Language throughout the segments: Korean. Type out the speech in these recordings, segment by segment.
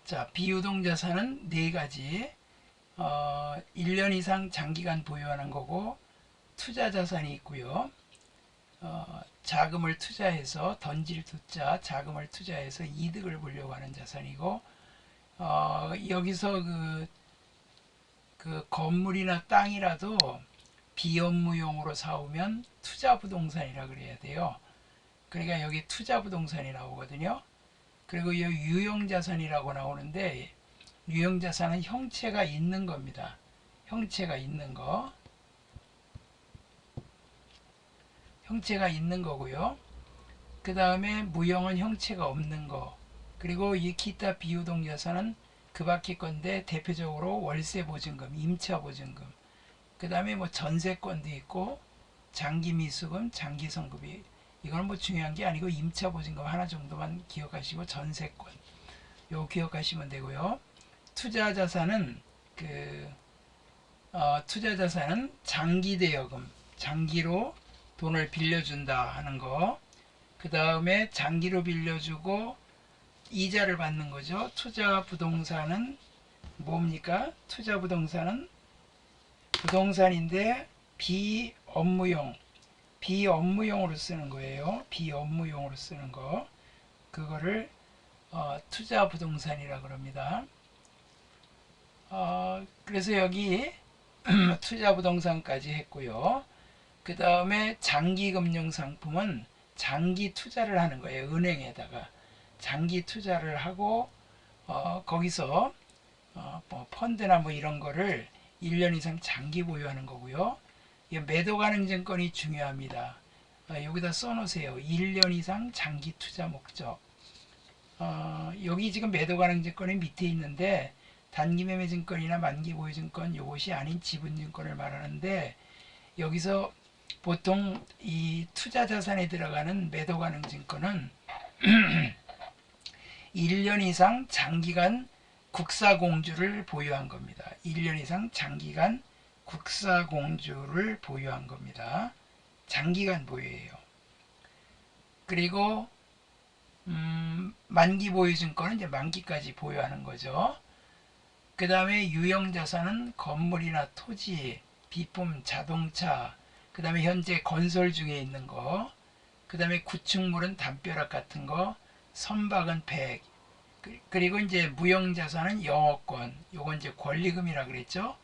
자, 비유동자산은 네 가지. 1년 이상 장기간 보유하는 거고, 투자자산이 있고요. 자금을 투자해서 던질 투자, 자금을 투자해서 이득을 보려고 하는 자산이고, 여기서 그 건물이나 땅이라도 비업무용으로 사오면 투자부동산이라 그래야 돼요. 그러니까 여기 투자부동산이 나오거든요. 그리고 이 유형자산이라고 나오는데, 유형자산은 형체가 있는 겁니다. 형체가 있는 거. 형체가 있는 거고요. 그 다음에 무형은 형체가 없는 거. 그리고 이 기타 비유동자산은 그 밖에 건데 대표적으로 월세보증금, 임차보증금, 그 다음에 뭐 전세권도 있고 장기미수금, 장기성급이, 이건 뭐 중요한 게 아니고 임차보증금 하나 정도만 기억하시고 전세권 요 기억하시면 되고요. 투자자산은 투자자산은 장기대여금, 장기로 돈을 빌려준다 하는 거. 그 다음에 장기로 빌려주고 이자를 받는 거죠. 투자부동산은 뭡니까? 투자부동산은 부동산인데 비업무용, 비업무용으로 쓰는 거예요. 비업무용으로 쓰는 거. 그거를 투자부동산이라 그럽니다. 그래서 여기 투자부동산까지 했고요. 그 다음에 장기금융상품은 장기 투자를 하는 거예요. 은행에다가 장기 투자를 하고 거기서 뭐 펀드나 뭐 이런 거를 1년 이상 장기 보유하는 거고요. 매도 가능 증권이 중요합니다. 여기다 써놓으세요. 1년 이상 장기 투자 목적. 여기 지금 매도 가능 증권이 밑에 있는데 단기 매매 증권이나 만기 보유 증권, 요것이 아닌 지분 증권을 말하는데, 여기서 보통 이 투자 자산에 들어가는 매도 가능 증권은 1년 이상 장기간 국사공주를 보유한 겁니다. 1년 이상 장기간 국사공주를 보유한 겁니다. 장기간 보유예요. 그리고 만기 보유 증권은 이제 만기까지 보유하는 거죠. 그 다음에 유형자산은 건물이나 토지, 비품, 자동차, 그 다음에 현재 건설 중에 있는 거, 그 다음에 구축물은 담벼락 같은 거, 선박은 백, 그리고 이제 무형자산은 영어권, 요건 이제 권리금이라 그랬죠.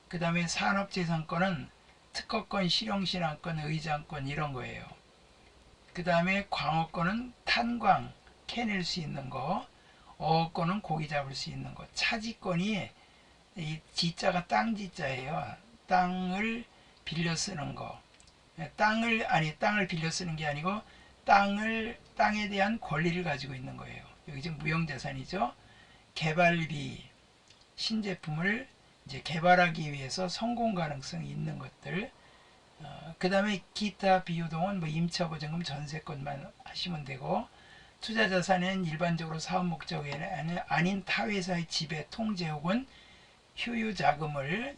그 다음에 산업재산권은 특허권, 실용신앙권, 의장권 이런 거예요. 그 다음에 광어권은 탄광, 캐낼 수 있는 거, 어권은 고기 잡을 수 있는 거, 차지권이 이 지자가 땅 지자예요. 땅을 빌려 쓰는 거. 땅을 빌려 쓰는 게 아니고 땅에 대한 권리를 가지고 있는 거예요. 여기 지금 무형자산이죠. 개발비, 신제품을 이제 개발하기 위해서 성공 가능성이 있는 것들. 그 다음에 기타 비유동은 뭐 임차보증금, 전세권만 하시면 되고, 투자자산은 일반적으로 사업 목적이 아닌 타회사의 지배, 통제 혹은 유효자금을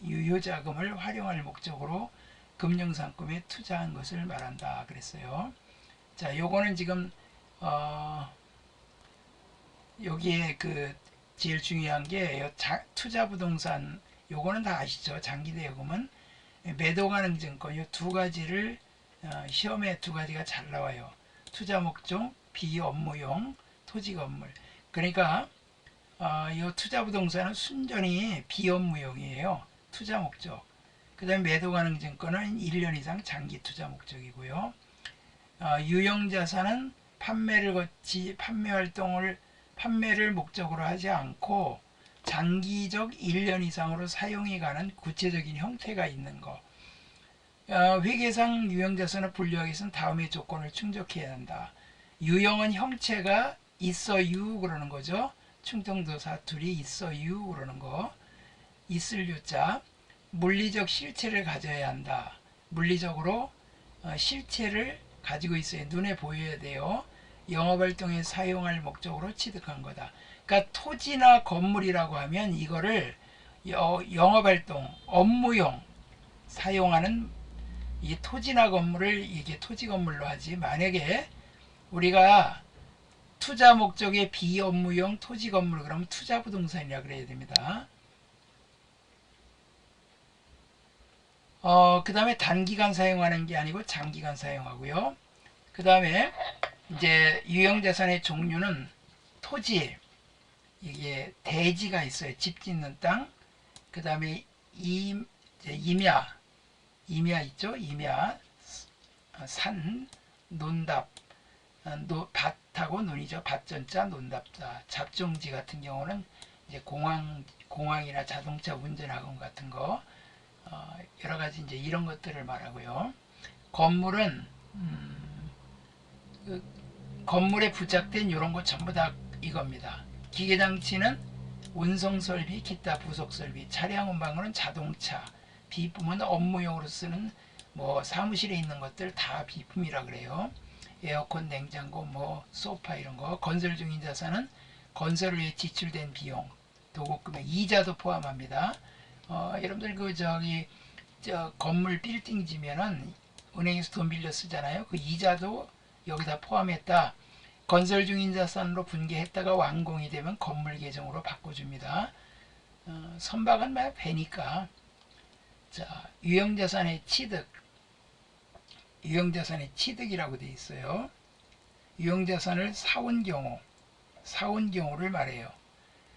활용할 목적으로 금융상품에 투자한 것을 말한다 그랬어요. 자, 요거는 지금 여기에 제일 중요한 게 투자부동산, 요거는 다 아시죠? 장기대여금은 매도 가능 증권, 요 두 가지를 시험에 두 가지가 잘 나와요. 투자 목적, 비업무용, 토지 건물. 그러니까 이 투자부동산은 순전히 비업무용이에요. 투자 목적. 그 다음에 매도 가능 증권은 1년 이상 장기 투자 목적이고요. 유형자산은 판매를 목적으로 하지 않고 장기적 1년 이상으로 사용이 가는 구체적인 형태가 있는 거. 회계상 유형자산을 분류하기 위해서는 다음의 조건을 충족해야 한다. 유형은 형체가 있어유 그러는 거죠. 충청도 사투리 있어유 그러는 거. 있을 유자. 물리적 실체를 가져야 한다. 물리적으로 실체를 가지고 있어야, 눈에 보여야 돼요. 영업활동에 사용할 목적으로 취득한 거다. 그러니까 토지나 건물이라고 하면 이거를 영업활동, 업무용 사용하는 이 토지나 건물을 이게 토지 건물로 하지, 만약에 우리가 투자 목적의 비업무용 토지 건물 그러면 투자 부동산이라 그래야 됩니다. 그 다음에 단기간 사용하는 게 아니고 장기간 사용하고요. 그 다음에 이제 유형자산의 종류는 토지, 이게 대지가 있어요. 집 짓는 땅. 그 다음에 임야 있죠. 임야, 산, 논답, 밭하고 논이죠. 밭전자, 논답자. 잡종지 같은 경우는 이제 공항이나 자동차 운전학원 같은 거, 여러 가지 이제 이런 것들을 말하고요. 건물은 그 건물에 부착된 이런 거 전부 다 이겁니다. 기계장치는 운송설비, 기타 부속설비, 차량 운반은 자동차, 비품은 업무용으로 쓰는 뭐 사무실에 있는 것들 다 비품이라 그래요. 에어컨, 냉장고, 뭐 소파 이런 거. 건설 중인 자산은 건설을 위해 지출된 비용, 도급금액, 이자도 포함합니다. 여러분들 건물 빌딩 지면은 은행에서 돈 빌려 쓰잖아요. 그 이자도 여기다 포함했다. 건설 중인 자산으로 분개했다가 완공이 되면 건물 계정으로 바꿔줍니다. 선박은 막 배니까. 자, 유형자산의 취득. 유형자산의 취득이라고 되어 있어요. 유형자산을 사온 경우를 말해요.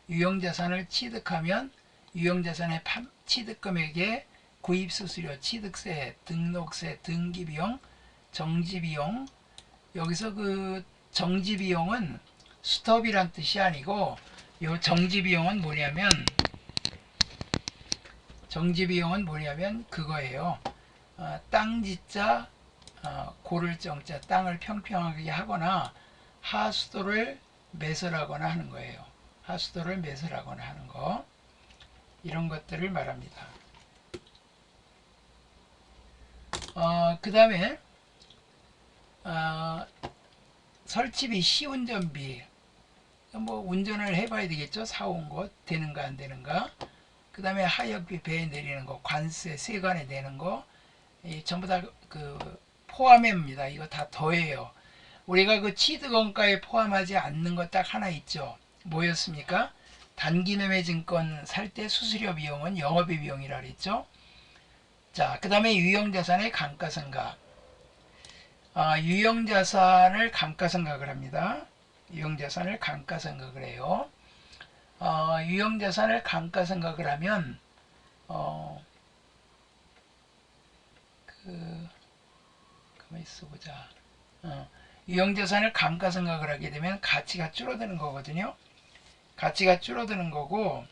유형자산을 취득하면 유형자산의 취득금액에 구입수수료, 취득세, 등록세, 등기비용, 정지비용. 여기서 그 정지비용은 스톱이란 뜻이 아니고, 요 정지비용은 뭐냐면 그거예요. 땅지자, 고를 정자, 땅을 평평하게 하거나 하수도를 매설하거나 하는 거예요. 하수도를 매설하거나 하는 거, 이런 것들을 말합니다. 그 다음에 설치비, 시운전비, 뭐 운전을 해봐야 되겠죠. 사온 것 되는가 안 되는가. 그 다음에 하역비, 배에 내리는 거, 관세, 세관에 내는 거, 전부 다 그 포함입니다. 이거 다 더해요. 우리가 그 취득원가에 포함하지 않는 것 딱 하나 있죠. 뭐였습니까? 단기매매 증권 살 때 수수료 비용은 영업의 비용이라 그랬죠. 자, 그 다음에 유형자산의 감가상각. 유형자산을 감가상각을 합니다. 유형자산을 감가상각을 해요. 유형자산을 감가상각을 하면 가만히 있어보자. 유형자산을 감가상각을 하게 되면 가치가 줄어드는 거거든요. 가치가 줄어드는 거고,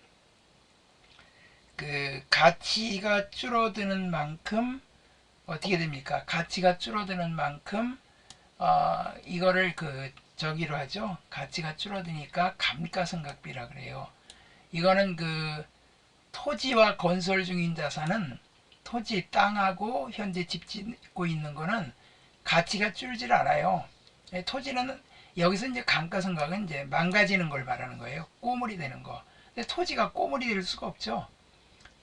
그 가치가 줄어드는 만큼 어떻게 됩니까? 가치가 줄어드는 만큼 이거를 저기로 하죠. 가치가 줄어드니까 감가상각비라 그래요. 이거는 그 토지와 건설 중인 자산은, 토지, 땅하고 현재 집 짓고 있는 거는 가치가 줄질 않아요. 토지는 여기서 이제 감가상각은 이제 망가지는 걸 말하는 거예요. 꼬물이 되는 거. 근데 토지가 꼬물이 될 수가 없죠.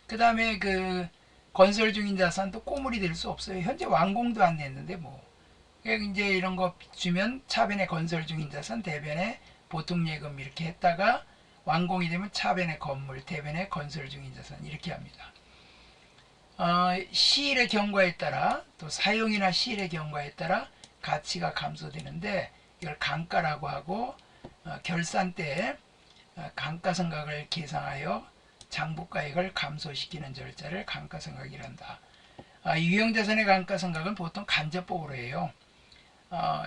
그 다음에 그 건설 중인 자산도 꼬물이 될 수 없어요. 현재 완공도 안 됐는데 뭐. 이제 이런 거 주면 차변에 건설 중인 자산, 대변에 보통예금 이렇게 했다가 완공이 되면 차변에 건물, 대변에 건설 중인 자산 이렇게 합니다. 시일의 경과에 따라, 또 사용이나 시일의 경과에 따라 가치가 감소되는데 이걸 감가라고 하고, 결산 때 감가상각을 계상하여 장부가액을 감소시키는 절차를 감가상각이란다. 유형자산의 감가상각은 보통 간접법으로 해요.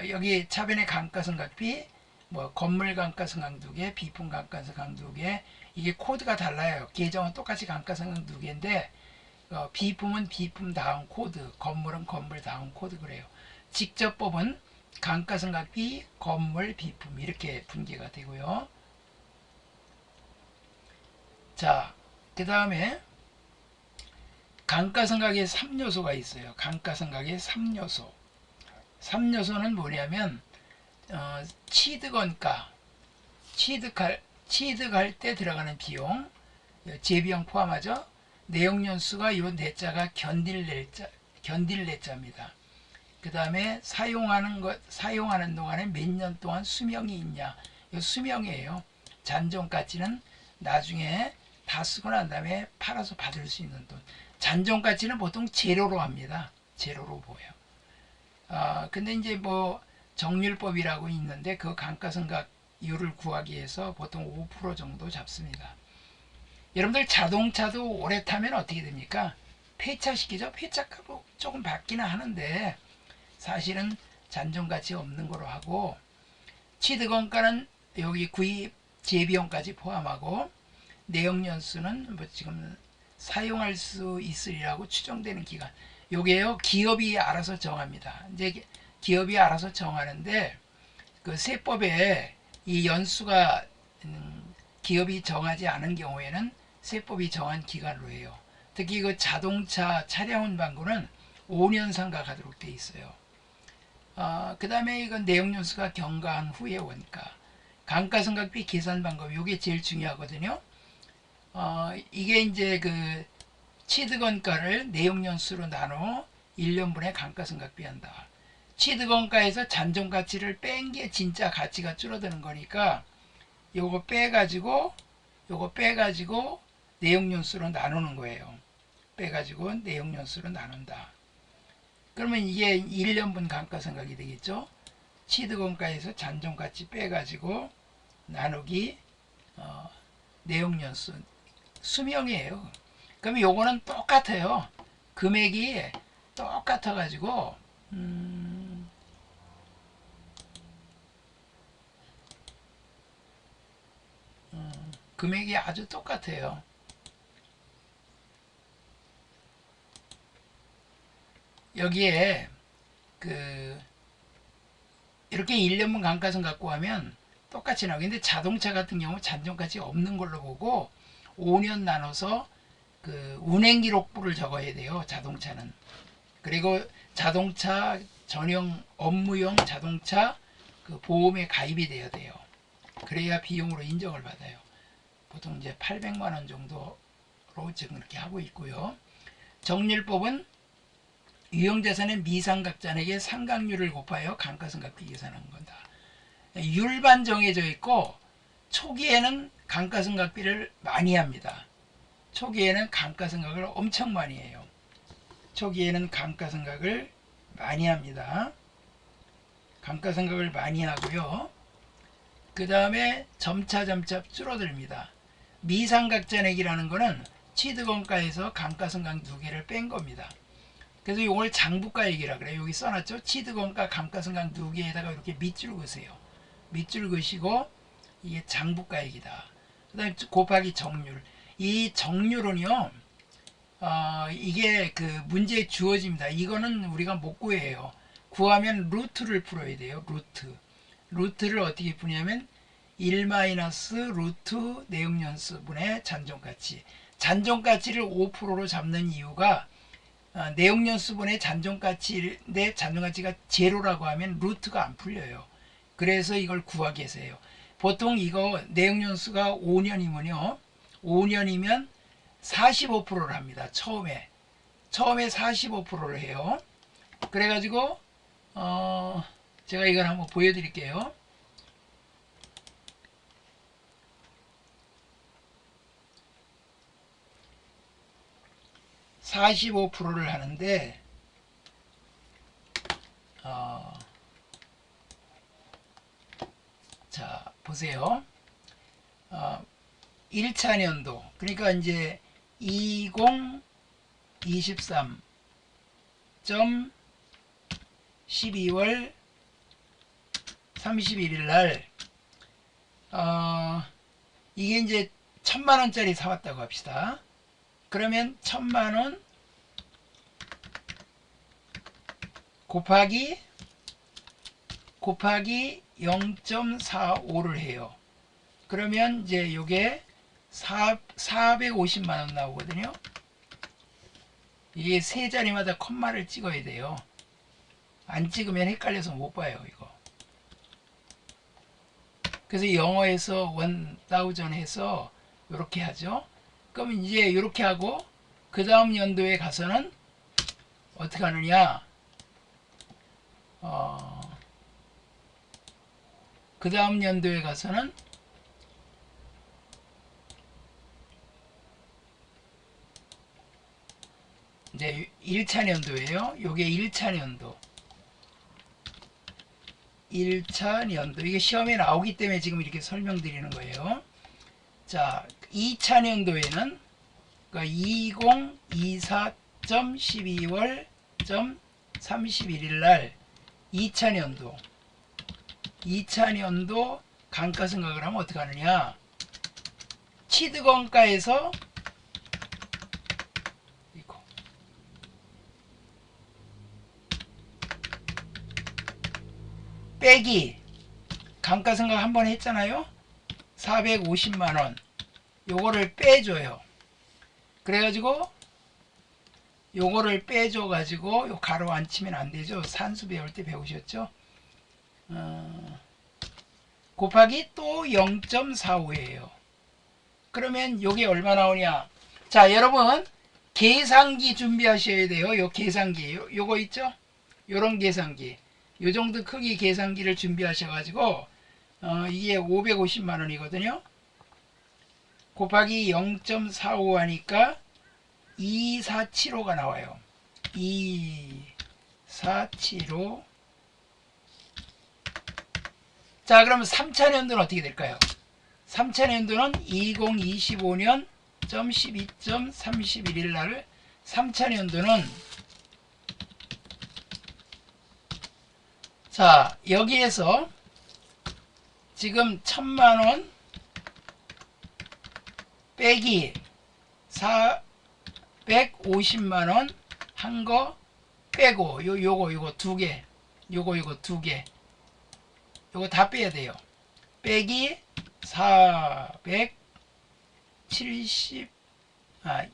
여기 차변의 감가상각비, 뭐 건물 감가상각 2개, 비품 감가상각 2개, 이게 코드가 달라요. 계정은 똑같이 감가상각 2개인데 비품은 비품 다음 코드, 건물은 건물 다음 코드 그래요. 직접법은 감가상각비, 건물, 비품 이렇게 분개가 되고요. 자, 그 다음에 감가상각의 3요소가 있어요. 감가상각의 3요소. 3요소는 뭐냐면 취득원가, 취득할 때 들어가는 비용, 재비용 포함하죠. 내용연수가 요 내자가 견딜내자입니다. 그 다음에 사용하는 동안에 몇 년 동안 수명이 있냐. 이 수명이에요. 잔존가치는 나중에 다 쓰고 난 다음에 팔아서 받을 수 있는 돈. 잔존가치는 보통 제로로 합니다. 제로로 보여. 근데 이제 뭐 정률법이라고 있는데 그 감가상각률을 구하기 위해서 보통 5% 정도 잡습니다. 여러분들 자동차도 오래 타면 어떻게 됩니까? 폐차시키죠. 폐차가로 조금 받기는 하는데 사실은 잔존가치 없는 거로 하고, 취득원가는 여기 구입 재비용까지 포함하고, 내역연수는 뭐 지금 사용할 수 있으리라고 추정되는 기간, 요게요 기업이 알아서 정합니다. 이제 기업이 알아서 정하는데 그 세법에 이 연수가 기업이 정하지 않은 경우에는 세법이 정한 기간으로 해요. 특히 그 자동차 차량 운반구는 5년 상각하도록 돼 있어요. 그 다음에 이건 내역연수가 경과한 후의 원가, 감가상각비 계산 방법, 이게 제일 중요하거든요. 이게 이제 그 취득원가를 내역연수로 나눠 1년분의 감가상각비 한다. 취득원가에서 잔존가치를 뺀 게 진짜 가치가 줄어드는 거니까 요거 빼가지고 내역연수로 나누는 거예요. 빼가지고 내역연수로 나눈다. 그러면 이게 1년분 감가상각이 되겠죠. 취득원가에서 잔존가치 빼가지고 나누기 내역연수 수명이에요. 그러면 요거는 똑같아요. 금액이 똑같아 가지고 금액이 아주 똑같아요. 여기에 그 이렇게 1년분 감가상각 갖고 하면 똑같이 나오고, 근데 자동차 같은 경우 잔존가치 없는 걸로 보고 5년 나눠서 그 운행기록부를 적어야 돼요. 자동차는. 그리고 자동차 전용 업무용 자동차 그 보험에 가입이 돼야 돼요. 그래야 비용으로 인정을 받아요. 보통 이제 800만 원 정도로 지금 이렇게 하고 있고요. 정률법은 유형자산의 미상각잔액의 상각률을 곱하여 감가상각비 계산한 거다. 율반 정해져 있고 초기에는 감가상각비를 많이 합니다. 초기에는 감가상각을 엄청 많이 해요. 초기에는 감가상각을 많이 합니다. 감가상각을 많이 하고요. 그 다음에 점차 줄어듭니다. 미상각잔액이라는 거는 취득원가에서 감가상각 2개를 뺀 겁니다. 그래서 이걸 장부가액이라 그래요. 여기 써놨죠. 취득원가 감가상각 2개에다가 이렇게 밑줄 그으세요. 밑줄 그으시고 이게 장부가액이다. 그 다음에 곱하기 정률. 이 정률은요, 이게 그 문제에 주어집니다. 이거는 우리가 못 구해요. 구하면 루트를 풀어야 돼요. 루트를 어떻게 푸냐면 1 루트 내역연수분의 잔존가치. 잔존가치를 5%로 잡는 이유가 내역연수분의 잔존가치인데 잔존가치가 제로라고 하면 루트가 안 풀려요. 그래서 이걸 구하기 위해서 해요. 보통 이거 내역연수가 5년이면요. 5년이면 45%를 합니다. 처음에 45%를 해요. 그래가지고 제가 이걸 한번 보여드릴게요. (45%를) 하는데 자 보세요. 1차 년도, 그러니까 이제 2023점 12월 31일 날 이게 이제 1000만원짜리 사왔다고 합시다. 그러면 1000만원 곱하기 0.45를 해요. 그러면 이제 요게 450만원 나오거든요. 이게 세 자리마다 콤마를 찍어야 돼요. 안 찍으면 헷갈려서 못 봐요, 이거. 그래서 영어에서 1000 해서 이렇게 하죠. 그럼 이제 이렇게 하고 그 다음 연도에 가서는 어떻게 하느냐, 그 다음 연도에 가서는 이제 1차 년도예요. 요게 1차 연도. 1차 연도. 이게 시험에 나오기 때문에 지금 이렇게 설명드리는 거예요. 자, 2차 년도에는 그러니까 2024점 12월점 31일 날 2차 연도. 2차 연도 감가상각을 하면 어떻게 하느냐? 취득원가에서 빼기 감가상각 한번 했잖아요. 450만원 요거를 빼줘요. 그래가지고 요거를 빼줘가지고 요 가로 안 치면 안되죠. 산수 배울 때 배우셨죠. 곱하기 또 0.45예요 그러면 요게 얼마 나오냐. 자, 여러분 계산기 준비하셔야 돼요. 요 계산기 요거 있죠. 요런 계산기 요 정도 크기 계산기를 준비하셔가지고 이게 550만원이거든요. 곱하기 0.45 하니까 2475가 나와요. 2475. 자, 그러면 3차 년도는 어떻게 될까요? 3차 년도는 2025년 12점 31일 날 3차 년도는 자, 여기에서 지금 1000만원 빼기 450만원 한 거 빼고 요거 두 개 요거 두 개 요거 다 빼야 돼요. 빼기 470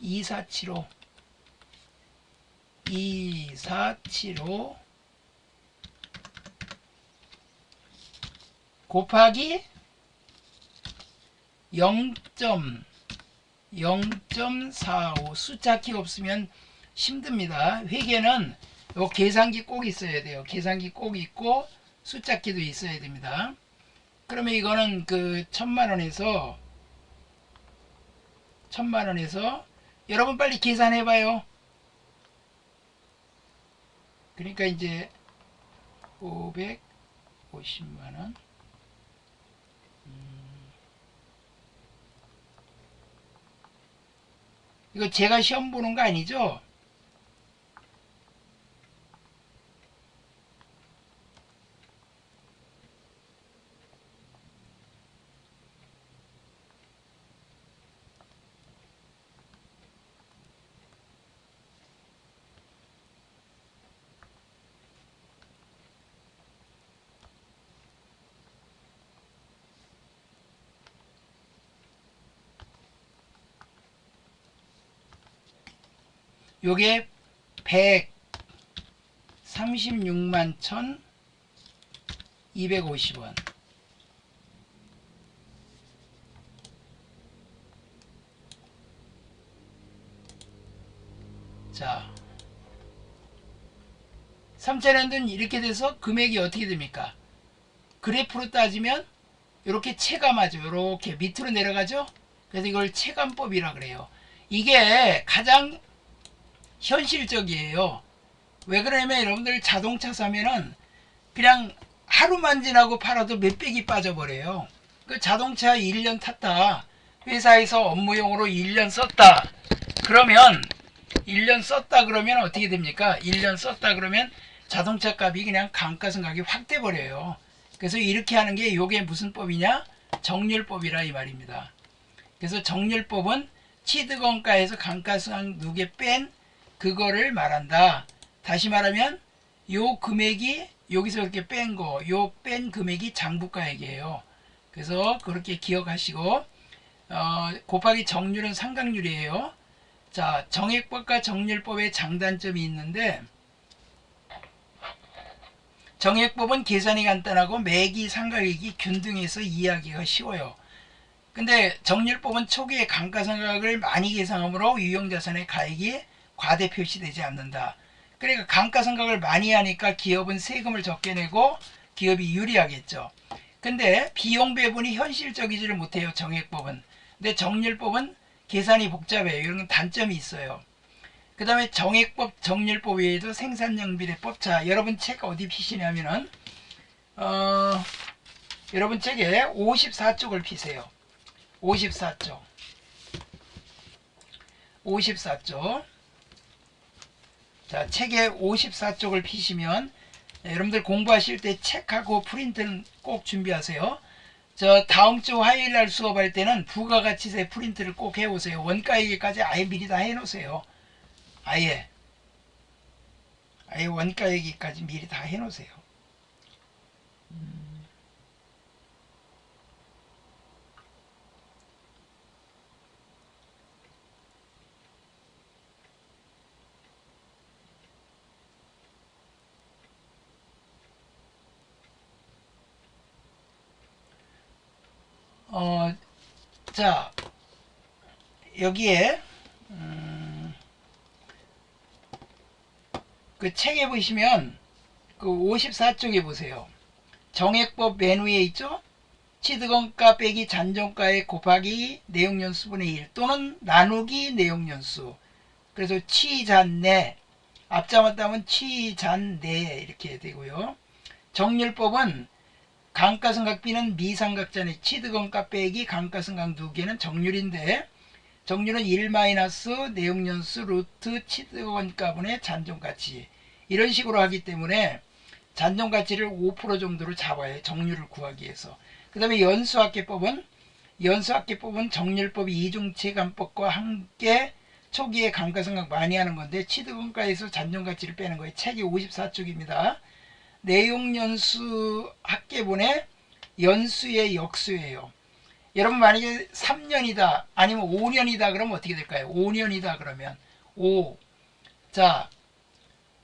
2475 2475 곱하기 0.45 숫자키 없으면 힘듭니다. 회계는 요 계산기 꼭 있어야 돼요. 계산기 꼭 있고 숫자키도 있어야 됩니다. 그러면 이거는 그 1000만원에서 여러분 빨리 계산해 봐요. 그러니까 이제 550만원 이거 제가 시험 보는 거 아니죠? 요게 136만 1250원. 자, 3차 년도는 이렇게 돼서 금액이 어떻게 됩니까? 그래프로 따지면 이렇게 체감하죠. 이렇게 밑으로 내려가죠. 그래서 이걸 체감법이라 그래요. 이게 가장 현실적이에요. 왜 그러냐면 여러분들 자동차 사면은 그냥 하루만 지나고 팔아도 몇백이 빠져버려요. 그 자동차 1년 탔다. 회사에서 업무용으로 1년 썼다. 그러면 1년 썼다 그러면 어떻게 됩니까? 1년 썼다 그러면 자동차 값이 그냥 감가상각이 확 돼버려요. 그래서 이렇게 하는 게 요게 무슨 법이냐? 정률법이라 이 말입니다. 그래서 정률법은 취득원가에서 감가상각 누게 뺀 그거를 말한다. 다시 말하면 요 금액이 여기서 이렇게 뺀 거, 요 뺀 금액이 장부가액이에요. 그래서 그렇게 기억하시고 곱하기 정률은 상각률이에요. 자, 정액법과 정률법의 장단점이 있는데 정액법은 계산이 간단하고 매기 상각액이 균등해서 이해하기가 쉬워요. 근데 정률법은 초기에 감가상각을 많이 계산하므로 유형자산의 가액이 과대 표시되지 않는다. 그러니까 감가상각을 많이 하니까 기업은 세금을 적게 내고 기업이 유리하겠죠. 근데 비용 배분이 현실적이지를 못해요, 정액법은. 근데 정률법은 계산이 복잡해요. 이런 단점이 있어요. 그 다음에 정액법, 정률법 외에도 생산량비례법. 자, 여러분 책 어디 피시냐면은 여러분 책에 54쪽을 피세요. 54쪽. 54쪽. 자, 책에 54쪽을 피시면 여러분들 공부하실 때 책하고 프린트는 꼭 준비하세요. 저 다음 주 화요일 날 수업할 때는 부가가치세 프린트를 꼭 해오세요. 원가얘기까지 아예 미리 다 해놓으세요. 아예 원가얘기까지 미리 다 해놓으세요. 자, 여기에 그 책에 보시면 그 54쪽에 보세요. 정액법 맨 위에 있죠? 취득원가 빼기 잔존가액 곱하기 내용연수분의 1 또는 나누기 내용연수. 그래서 취잔내, 앞자만 따면 취잔내 이렇게 되고요. 정률법은 감가상각비는 미상각자니 취득원가 빼기 감가상각 두 개는 정률인데, 정률은 1 마이너스 내용연수 루트 취득원가분의 잔존가치, 이런 식으로 하기 때문에 잔존가치를 5% 정도로 잡아요, 정률을 구하기 위해서. 그 다음에 연수학계법은 정률법 이중체감법과 함께 초기에 감가상각 많이 하는 건데 취득원가에서 잔존가치를 빼는 거예요. 책이 54쪽입니다. 내용연수 학계분의 연수의 역수예요. 여러분 만약에 3년이다 아니면 5년이다 그러면 어떻게 될까요? 5년이다 그러면 5. 자,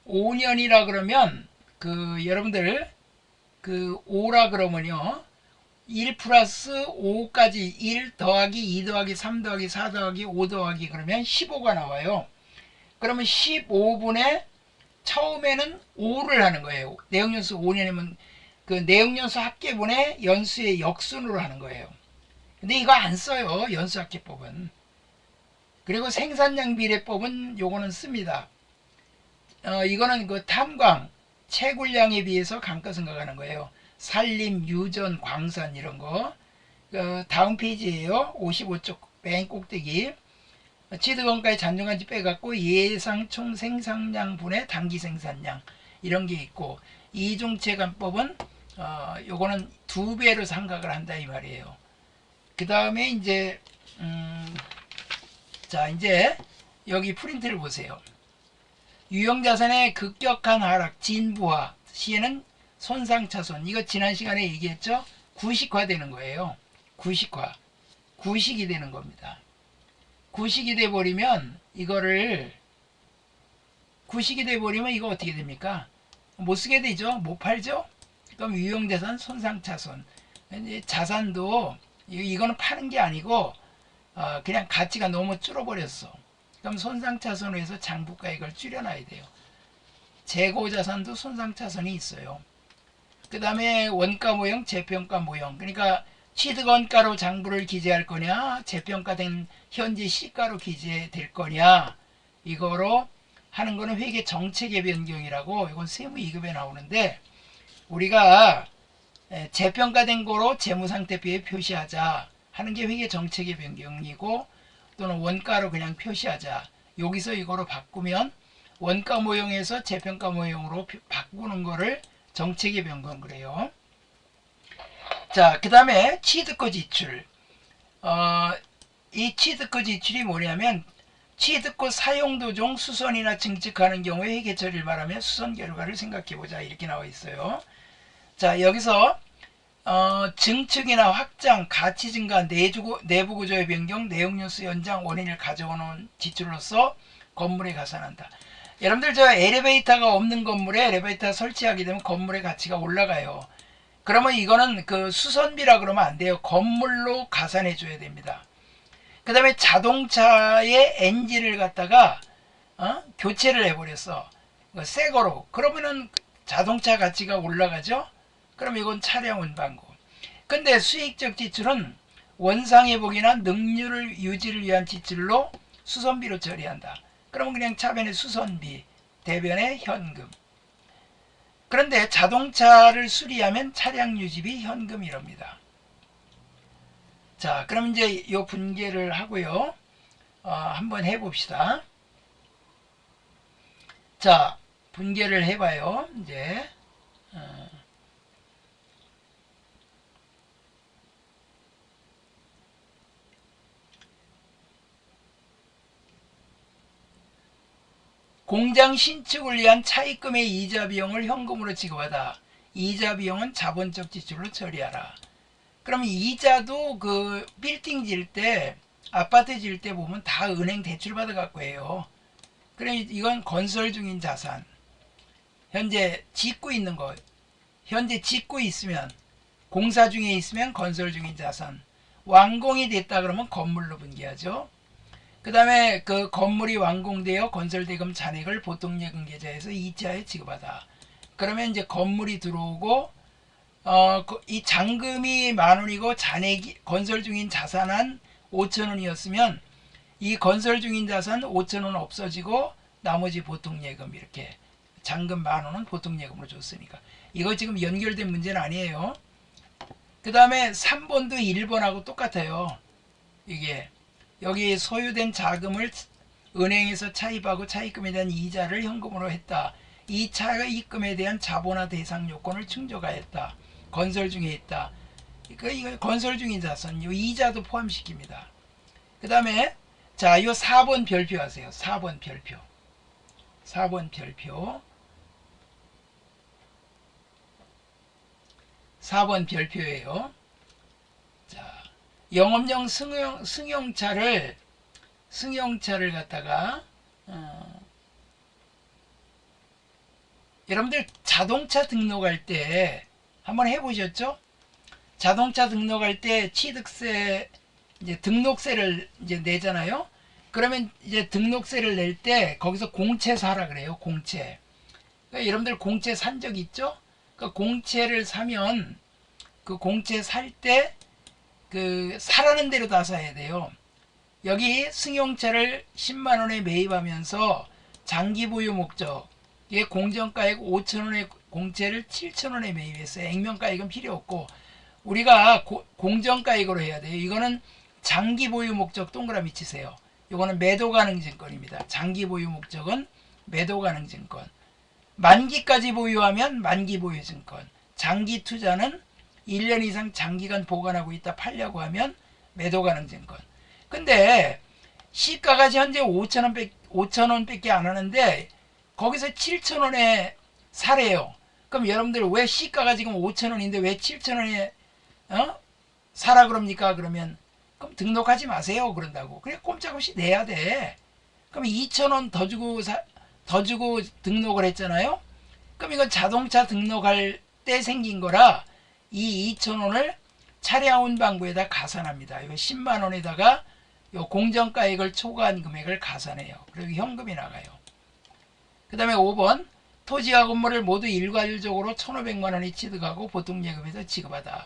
5년이라 그러면 그 여러분들 그 5라 그러면요, 1 플러스 5까지 1 더하기 2 더하기 3 더하기 4 더하기 5 더하기 그러면 15가 나와요. 그러면 15분의 처음에는 5를 하는 거예요. 내용연수 5년이면 그 내용연수 학계분의 연수의 역순으로 하는 거예요. 근데 이거 안 써요, 연수학계법은. 그리고 생산량비례법은 요거는 씁니다. 이거는 그 탐광, 채굴량에 비해서 감가상각하는 거예요. 산림, 유전, 광산 이런 거. 다음 페이지에요. 55쪽 맨 꼭대기. 취득원가의 잔존가치 빼갖고 예상 총 생산량 분의 단기 생산량 이런 게 있고, 이중체감법은 요거는 2배로 상각을 한다 이 말이에요. 그 다음에 이제 자, 이제 여기 프린트를 보세요. 유형자산의 급격한 하락, 진부화 시에는 손상차손, 이거 지난 시간에 얘기했죠? 구식화 되는 거예요. 구식화. 구식이 되는 겁니다. 구식이 돼버리면 이거 어떻게 됩니까? 못 쓰게 되죠? 못 팔죠? 그럼 유형자산 손상차손. 자산도 이거는 파는 게 아니고 그냥 가치가 너무 줄어버렸어. 그럼 손상차손으로 해서 장부가액을 줄여놔야 돼요. 재고자산도 손상차손이 있어요. 그 다음에 원가모형, 재평가모형. 그러니까 취득원가로 장부를 기재할 거냐, 재평가된 현재 시가로 기재될 거냐, 이거로 하는 거는 회계 정책의 변경이라고, 이건 세무 2급에 나오는데, 우리가 재평가된 거로 재무상태표에 표시하자 하는 게 회계 정책의 변경이고, 또는 원가로 그냥 표시하자, 여기서 이거로 바꾸면 원가 모형에서 재평가 모형으로 바꾸는 거를 정책의 변경 그래요. 자, 그 다음에 취득고 지출. 이 취득고 지출이 뭐냐면, 취득고 사용도 중 수선이나 증축하는 경우에 회계 처리를 말하며 수선 결과를 생각해보자 이렇게 나와 있어요. 자, 여기서 증축이나 확장, 가치 증가, 내부 구조의 변경, 내용연수 연장, 원인을 가져오는 지출로서 건물에 가산한다. 여러분들 저 엘리베이터가 없는 건물에 엘리베이터 설치하게 되면 건물의 가치가 올라가요. 그러면 이거는 그 수선비라 그러면 안 돼요. 건물로 가산해 줘야 됩니다. 그 다음에 자동차의 엔진을 갖다가 교체를 해버렸어. 새 거로. 그러면은 자동차 가치가 올라가죠. 그럼 이건 차량 운반고. 근데 수익적 지출은 원상회복이나 능률 유지를 위한 지출로 수선비로 처리한다. 그러면 그냥 차변의 수선비, 대변의 현금. 그런데 자동차를 수리하면 차량 유지비, 현금 이럽니다. 자, 그럼 이제 이 분계를 하고요. 한번 해봅시다. 자, 분계를 해봐요. 이제 공장 신축을 위한 차입금의 이자 비용을 현금으로 지급하다. 이자 비용은 자본적 지출로 처리하라. 그러면 이자도 그 빌딩 질 때, 아파트 질 때 보면 다 은행 대출 받아 갖고 해요. 그래 이건 건설 중인 자산. 현재 짓고 있는 거. 현재 짓고 있으면, 공사 중에 있으면 건설 중인 자산. 완공이 됐다 그러면 건물로 분기하죠. 그 다음에 그 건물이 완공되어 건설대금 잔액을 보통예금 계좌에서 이자에 지급하다. 그러면 이제 건물이 들어오고 이 잔금이 10,000원이고 잔액이 건설 중인 자산은 5,000원이었으면 이 건설 중인 자산 5,000원 없어지고 나머지 보통예금 이렇게 잔금 10,000원은 보통예금으로 줬으니까 이거 지금 연결된 문제는 아니에요. 그 다음에 3번도 1번하고 똑같아요. 이게 여기 소유된 자금을 은행에서 차입하고 차입금에 대한 이자를 현금으로 했다. 이 차입금에 대한 자본화 대상 요건을 충족하였다. 건설 중에 있다. 이거 건설 중인 자산, 이 이자도 포함시킵니다. 그 다음에 자, 이 4번 별표 하세요. 4번 별표. 4번 별표. 4번 별표예요. 자, 영업용 승용차를 갖다가 여러분들 자동차 등록할 때 한번 해보셨죠? 자동차 등록할 때 취득세 이제 등록세를 이제 내잖아요. 그러면 이제 등록세를 낼 때 거기서 공채 사라 그래요. 공채. 그러니까 여러분들 공채 산 적 있죠? 그러니까 공채를 사면 그 공채 살 때 그 사라는 대로 다 사야 돼요. 여기 승용차를 10만 원에 매입하면서 장기 보유 목적 이 공정가액 5,000원의 공채를 7,000원에 매입했어요. 액면가액은 필요 없고 우리가 공정가액으로 해야 돼요. 이거는 장기 보유 목적 동그라미 치세요. 이거는 매도 가능 증권입니다. 장기 보유 목적은 매도 가능 증권. 만기까지 보유하면 만기 보유 증권. 장기 투자는 1년 이상 장기간 보관하고 있다 팔려고 하면 매도 가능 증권. 근데 시가가 현재 5,000원 밖에 안 하는데 거기서 7,000원에 사래요. 그럼 여러분들 왜 시가가 지금 5,000원인데 왜 7,000원에 사라 그럽니까? 그러면 그럼 등록하지 마세요 그런다고. 그래 꼼짝없이 내야 돼. 그럼 2,000원 더 주고 등록을 했잖아요. 그럼 이건 자동차 등록할 때 생긴 거라 이 2,000원을 차량 운반부에다 가산합니다. 이거 10만 원에다가 요 공정가액을 초과한 금액을 가산해요. 그리고 현금이 나가요. 그 다음에 5번 토지와 건물을 모두 일괄적으로 1,500만 원이 취득하고 보통예금에서 지급하다.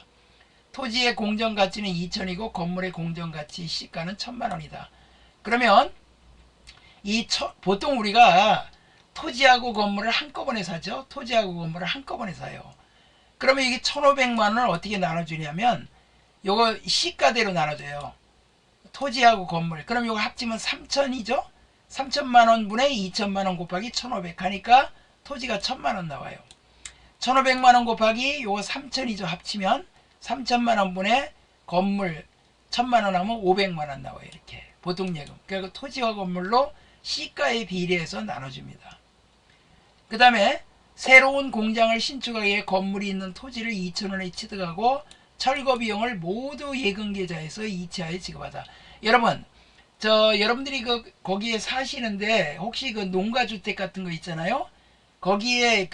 토지의 공정가치는 2,000이고 건물의 공정가치 시가는 1,000만 원이다. 그러면 보통 우리가 토지하고 건물을 한꺼번에 사죠. 토지하고 건물을 한꺼번에 사요. 그러면 이게 1,500만 원을 어떻게 나눠주냐면 요거 시가대로 나눠줘요. 토지하고 건물. 그럼 요거 합치면 3,000이죠. 3,000만 원 분의 2,000만 원 곱하기 1,500 하니까 토지가 1,000만 원 나와요. 1,500만 원 곱하기 요거 3,000이죠. 합치면 3,000만 원 분의 건물 1,000만 원 하면 500만 원 나와요. 이렇게 보통예금. 그러니까 토지와 건물로 시가에 비례해서 나눠줍니다. 그 다음에 새로운 공장을 신축하기 위해 건물이 있는 토지를 2,000원에 취득하고 철거 비용을 모두 예금 계좌에서 이체하여 지급하다. 여러분, 여러분들이 거기에 사시는데 혹시 그 농가주택 같은 거 있잖아요. 거기에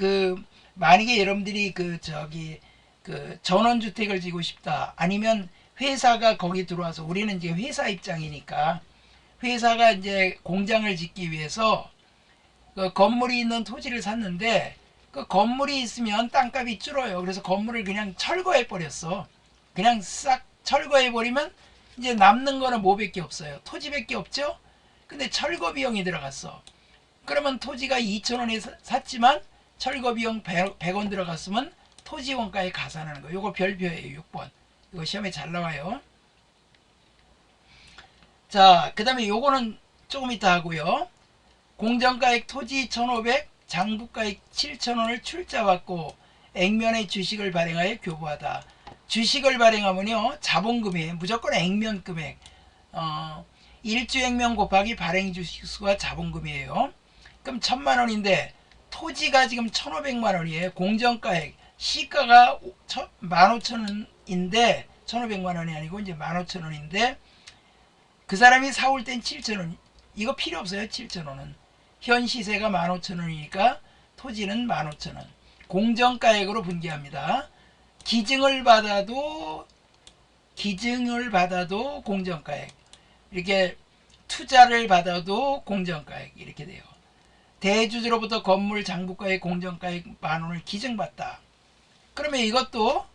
만약에 여러분들이 전원주택을 지고 싶다. 아니면 회사가 거기 들어와서 우리는 이제 회사 입장이니까 회사가 이제 공장을 짓기 위해서 그 건물이 있는 토지를 샀는데 그 건물이 있으면 땅값이 줄어요. 그래서 건물을 그냥 철거해 버렸어. 그냥 싹 철거해 버리면 이제 남는 거는 뭐밖에 없어요. 토지밖에 없죠. 근데 철거 비용이 들어갔어. 그러면 토지가 2,000원에 샀지만 철거 비용 100원 들어갔으면 토지 원가에 가산하는 거. 요거 별표예요. 6번. 이거 시험에 잘 나와요. 자, 그 다음에 요거는 조금 이따 하고요. 공정가액 토지 1,500, 장부가액 7,000원을 출자받고 액면의 주식을 발행하여 교부하다. 주식을 발행하면요, 자본금이에요. 무조건 액면 금액. 일주 액면 곱하기 발행 주식 수가 자본금이에요. 그럼 1,000만원인데 토지가 지금 1,500만원이에요. 공정가액 시가가 15,000원인데 1,500만원이 아니고 이제 15,000원인데 그 사람이 사올 땐 7,000원. 이거 필요 없어요. 7,000원은. 현 시세가 15,000원이니까 토지는 15,000원. 공정가액으로 분기합니다. 기증을 받아도 공정가액. 이렇게 투자를 받아도 공정가액 이렇게 돼요. 대주주로부터 건물 장부가액 공정가액 10,000원을 기증받다. 그러면 이것도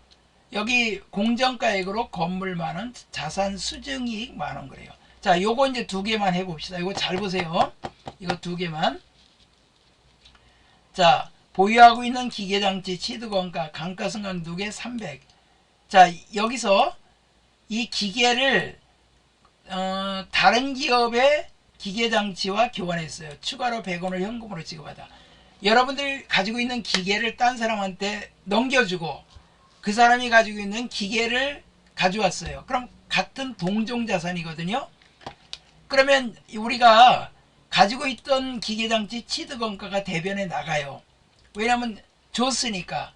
여기 공정가액으로 건물 10,000원, 자산 수증이익 10,000원 그래요. 자, 요거 이제 두 개만 해봅시다. 요거 잘 보세요. 이거 두 개만. 자, 보유하고 있는 기계장치 취득원가 감가상각 누계 300. 자, 여기서 이 기계를 다른 기업의 기계장치와 교환했어요. 추가로 100원을 현금으로 지급하다. 여러분들 가지고 있는 기계를 딴 사람한테 넘겨주고 그 사람이 가지고 있는 기계를 가져왔어요. 그럼 같은 동종자산이거든요. 그러면 우리가 가지고 있던 기계장치 취득원가가 대변에 나가요. 왜냐하면 줬으니까.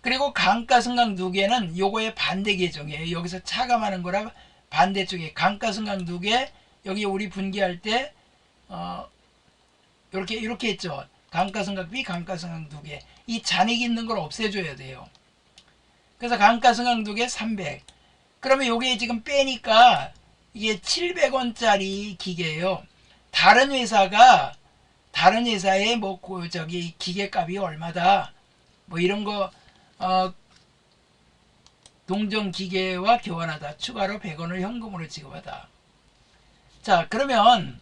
그리고 감가상각 누계는 요거의 반대 계정이에요. 여기서 차감하는 거라 반대쪽에 감가상각 누계 여기 우리 분기할 때 이렇게 했죠. 감가상각비 감가상각 누계 이 잔액 있는 걸 없애줘야 돼요. 그래서 감가상각 누계 300. 그러면 요게 지금 빼니까 이게 700원짜리 기계예요. 다른 회사의 뭐 저기 기계값이 얼마다 뭐 이런 거 동종 기계와 교환하다. 추가로 100원을 현금으로 지급하다. 자, 그러면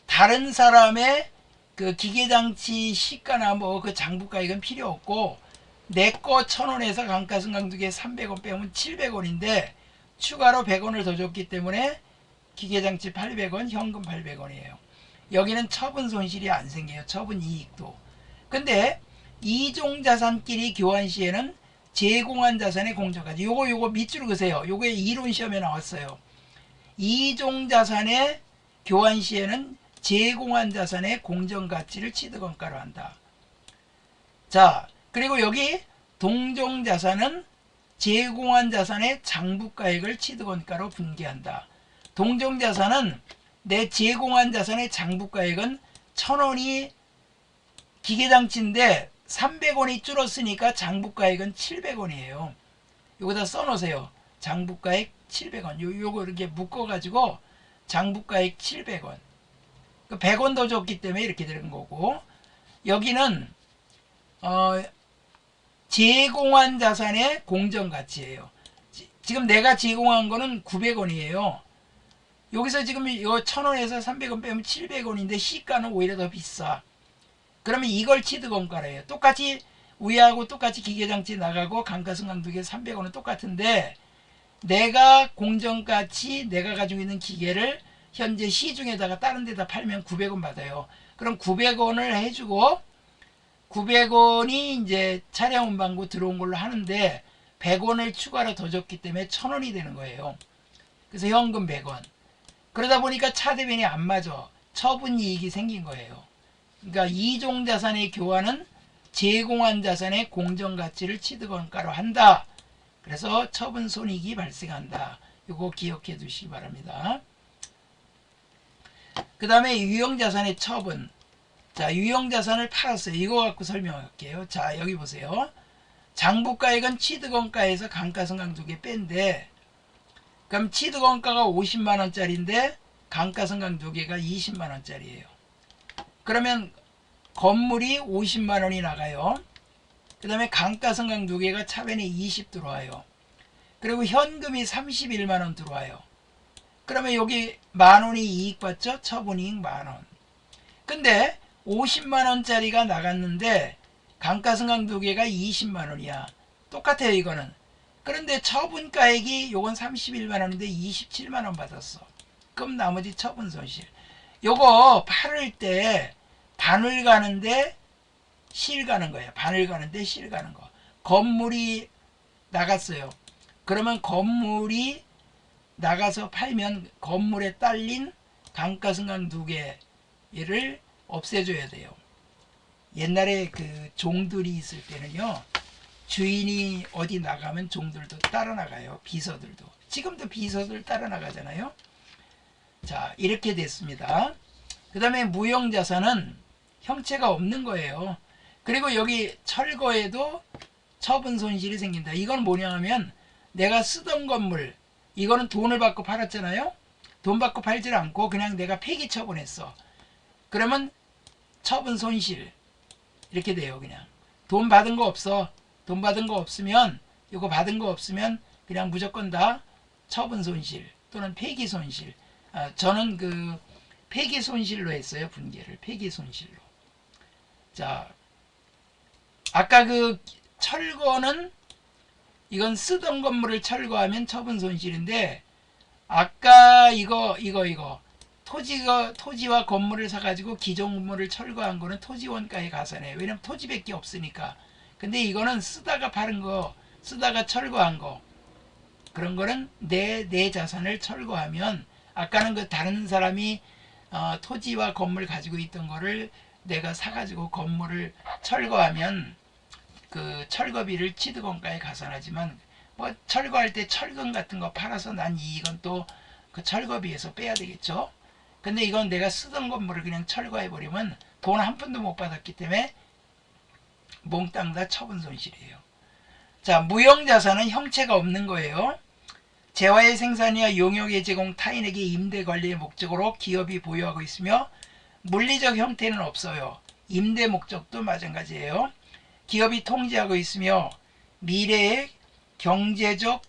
다른 사람의 그 기계장치 시가나 뭐 그 장부가액은 필요 없고 내 거 1,000원에서 감가상각 두개 300원 빼면 700원인데 추가로 100원을 더 줬기 때문에 기계장치 800원, 현금 800원이에요. 여기는 처분 손실이 안 생겨요. 처분 이익도. 근데 이종자산끼리 교환 시에는 제공한 자산의 공정가치. 요거 밑줄을 그세요. 요게 이론 시험에 나왔어요. 이종자산의 교환 시에는 제공한 자산의 공정가치를 취득원가로 한다. 자, 그리고 여기 동종자산은 제공한 자산의 장부가액을 취득원가로 분기한다. 동종자산은 내 제공한 자산의 장부가액은 1,000원이 기계장치인데 300원이 줄었으니까 장부가액은 700원이에요. 여기다 써놓으세요. 장부가액 700원. 요거 이렇게 묶어가지고 장부가액 700원. 100원 더 줬기 때문에 이렇게 되는 거고, 여기는 제공한 자산의 공정가치예요. 지금 내가 제공한 거는 900원이에요. 여기서 지금 이거 1,000원에서 300원 빼면 700원인데 시가는 오히려 더 비싸. 그러면 이걸 취득원가래요. 똑같이 위하고 똑같이 기계장치 나가고 감가상각 두개 300원은 똑같은데 내가 공정가치 내가 가지고 있는 기계를 현재 시중에다가 다른 데다 팔면 900원 받아요. 그럼 900원을 해주고 900원이 이제 차량 운반고 들어온 걸로 하는데 100원을 추가로 더 줬기 때문에 1,000원이 되는 거예요. 그래서 현금 100원. 그러다 보니까 차대변이 안 맞아. 처분 이익이 생긴 거예요. 그러니까 이종자산의 교환은 제공한 자산의 공정가치를 취득원가로 한다. 그래서 처분 손익이 발생한다. 이거 기억해 두시기 바랍니다. 그 다음에 유형자산의 처분. 자, 유형자산을 팔았어요. 이거 갖고 설명할게요. 자, 여기 보세요. 장부가액은 취득원가에서 감가상각 두개 뺀데, 그럼 취득원가가 50만원짜리인데 감가상각 두개가 20만원짜리예요. 그러면 건물이 50만 원이 나가요. 그 다음에 감가상각 두 개가 차변에 20 들어와요. 그리고 현금이 31만 원 들어와요. 그러면 여기 만 원이 이익 받죠? 처분이익 만 원. 근데 50만 원짜리가 나갔는데 감가상각 두 개가 20만 원이야. 똑같아요 이거는. 그런데 처분가액이 요건 31만 원인데 27만 원 받았어. 그럼 나머지 처분 손실. 요거 팔을 때 반을 가는데 실 가는 거예요. 반을 가는데 실 가는 거. 건물이 나갔어요. 그러면 건물이 나가서 팔면 건물에 딸린 감가상각 두 개를 없애줘야 돼요. 옛날에 그 종들이 있을 때는요. 주인이 어디 나가면 종들도 따라 나가요. 비서들도. 지금도 비서들 따라 나가잖아요. 자, 이렇게 됐습니다. 그 다음에 무형자산은 형체가 없는 거예요. 그리고 여기 철거에도 처분 손실이 생긴다. 이건 뭐냐 하면 내가 쓰던 건물, 이거는 돈을 받고 팔았잖아요. 돈 받고 팔질 않고 그냥 내가 폐기 처분했어. 그러면 처분 손실 이렇게 돼요. 그냥 돈 받은 거 없어. 돈 받은 거 없으면, 이거 받은 거 없으면 그냥 무조건 다 처분 손실 또는 폐기 손실. 저는 그 폐기 손실로 했어요. 분개를 폐기 손실로. 자, 아까 그 철거는 이건 쓰던 건물을 철거하면 처분 손실인데, 아까 이거 토지와 건물을 사가지고 기존 건물을 철거한 거는 토지 원가에 가산해요. 왜냐면 토지밖에 없으니까. 근데 이거는 쓰다가 파는 거, 쓰다가 철거한 거, 그런 거는 내 자산을 철거하면, 아까는 그 다른 사람이 토지와 건물 가지고 있던 거를 내가 사가지고 건물을 철거하면 그 철거비를 취득원가에 가산하지만, 뭐 철거할 때 철근 같은 거 팔아서 난 이익은 또 그 철거비에서 빼야 되겠죠. 근데 이건 내가 쓰던 건물을 그냥 철거해 버리면 돈 한 푼도 못 받았기 때문에 몽땅 다 처분 손실이에요. 자, 무형자산은 형체가 없는 거예요. 재화의 생산이나 용역의 제공, 타인에게 임대 관리의 목적으로 기업이 보유하고 있으며 물리적 형태는 없어요. 임대 목적도 마찬가지예요. 기업이 통제하고 있으며 미래의 경제적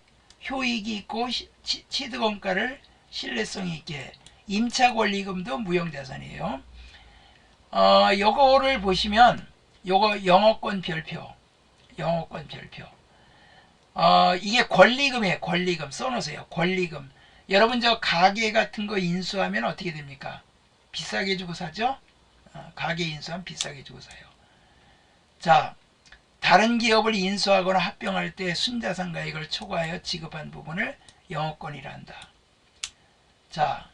효익이 있고 취득원가를 신뢰성이 있게. 임차권리금도 무형자산이에요. 요거를 보시면 요거 영어권 별표. 이게 권리금이에요. 권리금 써놓으세요. 권리금. 여러분 저 가게 같은 거 인수하면 어떻게 됩니까? 비싸게 주고 사죠? 가게 인수하면 비싸게 주고 사요. 자, 다른 기업을 인수하거나 합병할 때 순자산가액을 초과하여 지급한 부분을 영업권이라 한다. 자,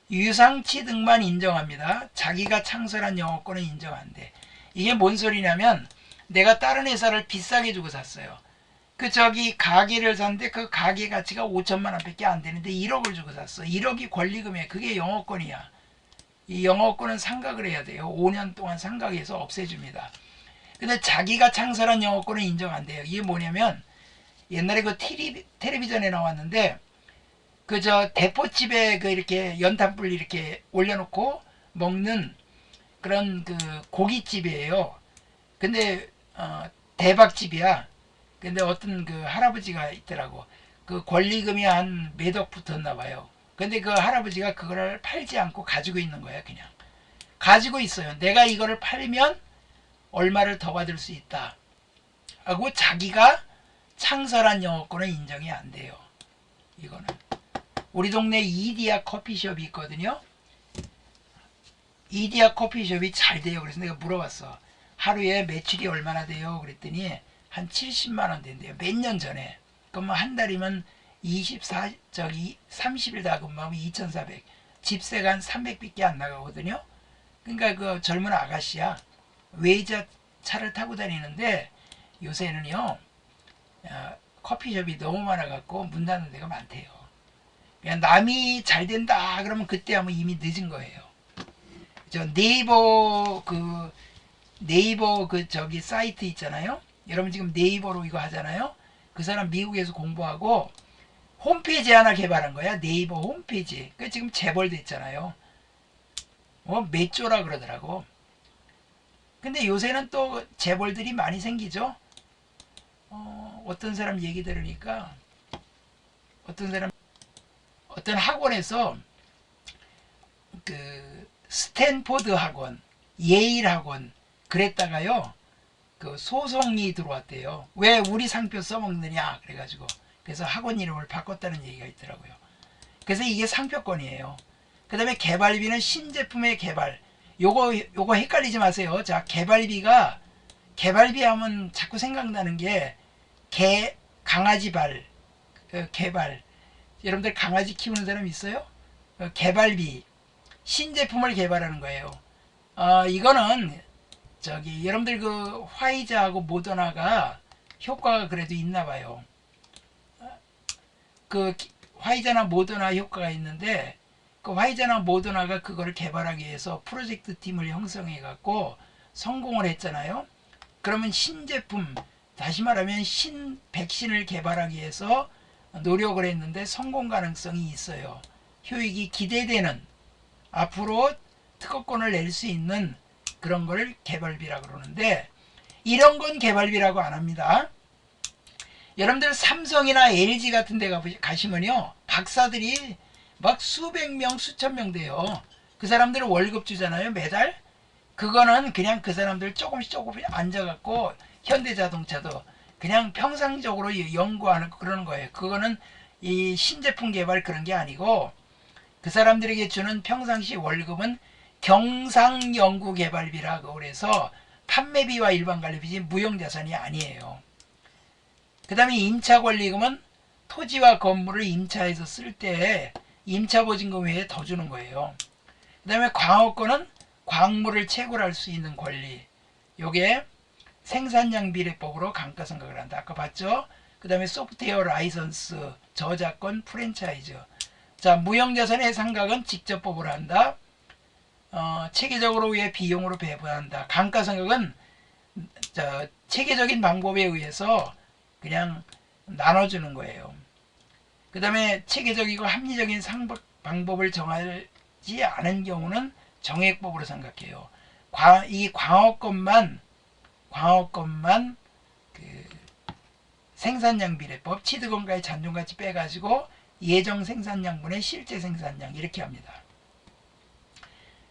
유상취득만 인정합니다. 자기가 창설한 영업권은 인정 안 돼. 이게 뭔 소리냐면 내가 다른 회사를 비싸게 주고 샀어요. 그 저기 가게를 샀는데 그 가게 가치가 5천만 원밖에 안 되는데 1억을 주고 샀어. 1억이 권리금이야. 그게 영업권이야. 이 영업권은 상각을 해야 돼요. 5년 동안 상각해서 없애줍니다. 근데 자기가 창설한 영업권은 인정 안 돼요. 이게 뭐냐면 옛날에 그 텔레비전에 나왔는데 그 저 대포집에 그 이렇게 연탄불 이렇게 올려놓고 먹는 그런 그 고깃집이에요. 근데 대박집이야. 근데 어떤 그 할아버지가 있더라고. 그 권리금이 한 몇억 붙었나 봐요. 근데 그 할아버지가 그거를 팔지 않고 가지고 있는 거야. 그냥 가지고 있어요. 내가 이거를 팔면 얼마를 더 받을 수 있다 하고 자기가 창설한 영업권은 인정이 안 돼요. 이거는 우리 동네 이디야 커피숍이 있거든요. 이디야 커피숍이 잘 돼요. 그래서 내가 물어봤어. 하루에 매출이 얼마나 돼요? 그랬더니 한 70만 원 된대요. 몇 년 전에. 그러면 한 달이면 30일 다 근무하면 2,400. 집세가 한 300밖에 안 나가거든요. 그러니까 그 젊은 아가씨야. 외자 차를 타고 다니는데 요새는요 커피숍이 너무 많아갖고 문 닫는 데가 많대요. 그냥 남이 잘 된다 그러면 그때 하면 이미 늦은 거예요. 저 네이버 그 저기 사이트 있잖아요. 여러분 지금 네이버로 이거 하잖아요. 그 사람 미국에서 공부하고 홈페이지 하나 개발한 거야. 네이버 홈페이지. 그 지금 재벌됐잖아요. 몇 조라 그러더라고. 근데 요새는 또 재벌들이 많이 생기죠. 어떤 사람 얘기 들으니까 어떤 학원에서 그 스탠포드 학원, 예일 학원 그랬다가요. 그 소송이 들어왔대요. 왜 우리 상표 써먹느냐 그래가지고 그래서 학원 이름을 바꿨다는 얘기가 있더라고요. 그래서 이게 상표권이에요. 그 다음에 개발비는 신제품의 개발. 요거 헷갈리지 마세요. 자, 개발비 하면 자꾸 생각나는 게 강아지 발, 개발. 여러분들 강아지 키우는 사람 있어요? 개발비. 신제품을 개발하는 거예요. 이거는 여러분들 그 화이자하고 모더나가 효과가 그래도 있나 봐요. 그 화이자나 모더나 효과가 있는데 그 화이자나 모더나가 그거를 개발하기 위해서 프로젝트 팀을 형성해 갖고 성공을 했잖아요. 그러면 신제품, 다시 말하면 신백신을 개발하기 위해서 노력을 했는데 성공 가능성이 있어요. 효익이 기대되는, 앞으로 특허권을 낼 수 있는 그런 걸 개발비라고 그러는데, 이런 건 개발비라고 안 합니다. 여러분들 삼성이나 LG 같은 데 가시면요, 박사들이 막 수백 명, 수천 명 돼요. 그 사람들은 월급 주잖아요, 매달. 그거는 그냥 그 사람들 조금씩 앉아갖고, 현대자동차도 그냥 평상적으로 연구하는 그러는 거예요. 그거는 이 신제품 개발 그런 게 아니고, 그 사람들에게 주는 평상시 월급은 경상연구개발비라고 그래서 판매비와 일반관리비지 무형자산이 아니에요. 그 다음에 임차권리금은 토지와 건물을 임차해서 쓸 때 임차보증금 외에 더 주는 거예요. 그 다음에 광업권은 광물을 채굴할 수 있는 권리. 요게 생산량 비례법으로 감가상각을 한다. 아까 봤죠? 그 다음에 소프트웨어 라이선스, 저작권, 프랜차이즈. 자, 무형자산의 상각은 직접법으로 한다. 체계적으로 왜 비용으로 배분한다. 감가상각은 체계적인 방법에 의해서 그냥 나눠주는 거예요. 그 다음에 체계적이고 합리적인 방법을 정하지 않은 경우는 정액법으로 생각해요. 이 광업권만 그 생산량 비례법, 취득원가의 잔존가치 빼가지고 예정 생산량분의 실제 생산량 이렇게 합니다.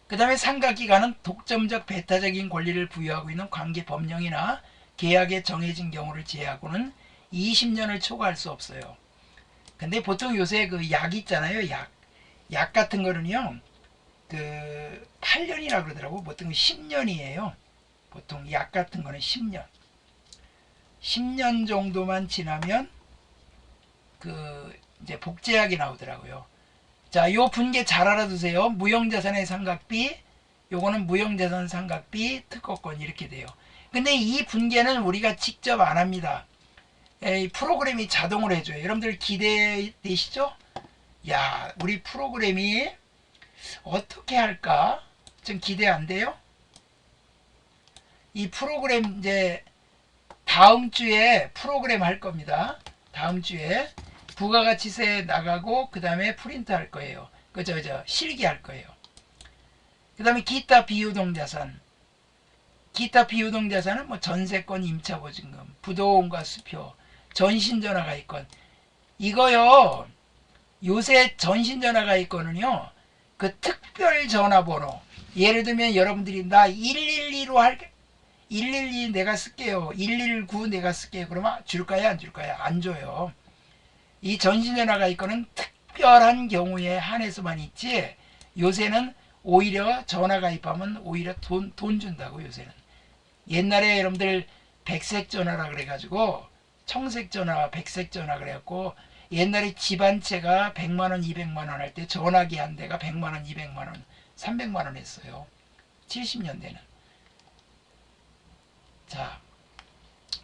그 다음에 상각기간은 독점적 배타적인 권리를 부여하고 있는 관계 법령이나 계약에 정해진 경우를 제외하고는 20년을 초과할 수 없어요. 근데 보통 요새 그 약 있잖아요. 약 같은 거는요, 그 8년이라 그러더라고. 보통 10년이에요. 보통 약 같은 거는 10년. 10년 정도만 지나면 그 이제 복제약이 나오더라고요. 자, 요 분계 잘 알아두세요. 무형자산의 상각비, 요거는 무형자산 상각비, 특허권 이렇게 돼요. 근데 이 분계는 우리가 직접 안 합니다. 프로그램이 자동으로 해줘요. 여러분들 기대되시죠? 야, 우리 프로그램이 어떻게 할까? 좀 기대 안 돼요? 이 프로그램 이제 다음 주에 프로그램 할 겁니다. 다음 주에 부가가치세 나가고 그 다음에 프린트 할 거예요. 실기할 거예요. 그 다음에 기타 비유동자산. 기타 비유동자산은 뭐 전세권, 임차보증금, 부도원과 수표, 전신전화가입권. 이거요, 요새 전신전화가입권은요, 그 특별 전화번호. 예를 들면 여러분들이 나 112로 112 내가 쓸게요. 119 내가 쓸게요. 그러면 줄까요? 안 줄까요? 안 줘요. 이 전신전화가입권은 특별한 경우에 한해서만 있지, 요새는 오히려 전화가입하면 오히려 돈 준다고. 요새는 옛날에 여러분들 백색전화라 그래가지고 청색전화, 백색전화 그래갖고 옛날에 집 한 채가 100만원, 200만원 할 때 전화기 한 대가 100만원, 200만원, 300만원 했어요. 70년대는. 자,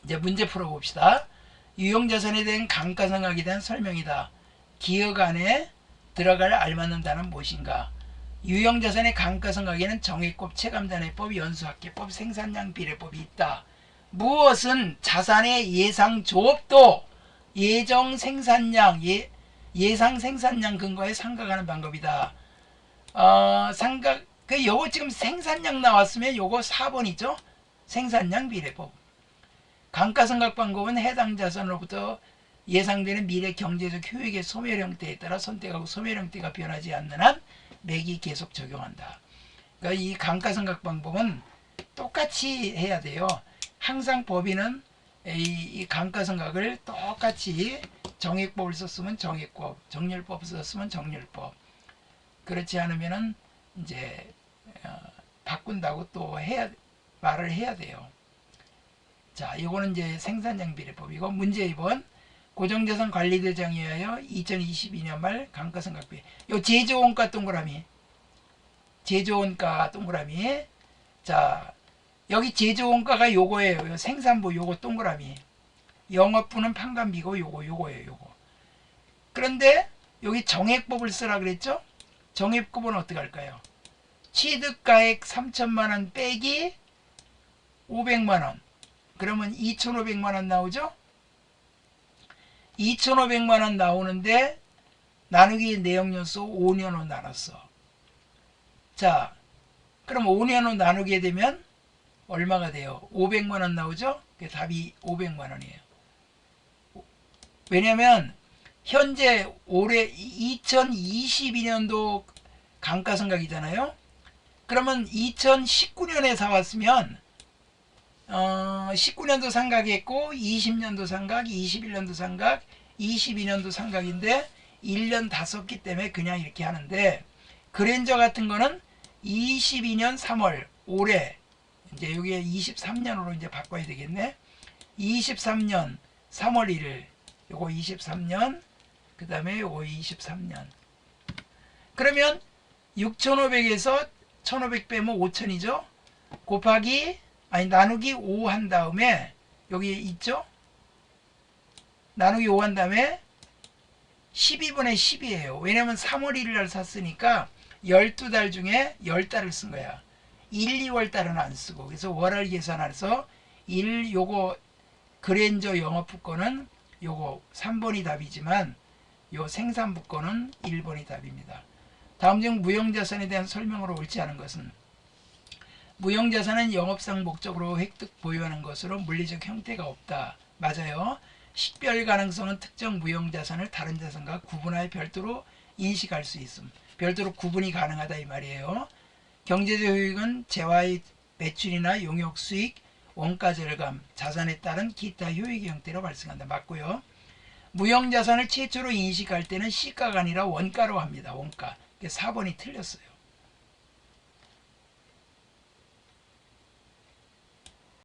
이제 문제 풀어봅시다. 유형자산에 대한 감가상각에 대한 설명이다. 기억 안에 들어갈 알맞는 단어는 무엇인가? 유형자산의 감가상각에는 정액법, 체감단위법, 연수학계법, 생산량 비례법이 있다. 무엇은 자산의 예상 조업도, 예정 생산량, 예상 생산량 근거에 상각하는 방법이다. 상각, 요거 지금 생산량 나왔으면 요거 4번이죠? 생산량 비례법. 감가상각 방법은 해당 자산으로부터 예상되는 미래 경제적 효익의 소멸 형태에 따라 선택하고 소멸 형태가 변하지 않는 한 매기 계속 적용한다. 그러니까 이 감가상각 방법은 똑같이 해야 돼요. 항상 법인은 이 감가상각을 똑같이 정액법을 썼으면 정액법, 정렬법을 썼으면 정렬법. 그렇지 않으면은 이제 바꾼다고 또 말을 해야 돼요. 자, 이거는 이제 생산량 비례법이고, 문제 2번. 고정자산 관리대장에 의하여 2022년 말 감가상각비. 요 제조원가 동그라미. 제조원가 동그라미. 자, 여기 제조원가가 요거예요. 요 생산부 요거 동그라미. 영업부는 판관비고 요거예요. 요거. 그런데 여기 정액법을 쓰라 그랬죠? 정액법은 어떻게 할까요? 취득가액 3천만원 빼기 500만원. 그러면 2,500만원 나오죠? 2,500만원 나오는데 나누기 내역연수 5년으로 나눴어. 자, 그럼 5년으로 나누게 되면 얼마가 돼요? 500만원 나오죠? 답이 500만원이에요. 왜냐면 현재 올해 2022년도 감가상각이잖아요. 그러면 2019년에 사왔으면 19년도 상각했고 20년도 상각, 21년도 상각, 22년도 상각인데 1년 다 썼기 때문에 그냥 이렇게 하는데, 그랜저 같은 거는 22년 3월 올해 이제 여기에 23년으로 이제 바꿔야 되겠네. 23년 3월 1일 요거 23년, 그 다음에 요거 23년. 그러면 6,500에서 1,500 빼면 5,000이죠. 곱하기 나누기 5 한 다음에 여기 있죠. 나누기 5 한 다음에 12분의 10이에요. 왜냐면 3월 1일 날 샀으니까 12달 중에 10달을 쓴 거야. 1, 2월 달은 안 쓰고. 그래서 월월 계산해서 요거 그랜저 영업부 거는 요거 3번이 답이지만 요 생산부 거는 1번이 답입니다. 다음 중 무형자산에 대한 설명으로 옳지 않은 것은, 무형자산은 영업상 목적으로 획득 보유하는 것으로 물리적 형태가 없다. 맞아요. 식별 가능성은 특정 무형자산을 다른 자산과 구분하여 별도로 인식할 수 있음. 별도로 구분이 가능하다 이 말이에요. 경제적 효익은 재화의 매출이나 용역 수익, 원가 절감, 자산에 따른 기타 효익의 형태로 발생한다. 맞고요. 무형자산을 최초로 인식할 때는 시가가 아니라 원가로 합니다. 원가. 4번이 틀렸어요.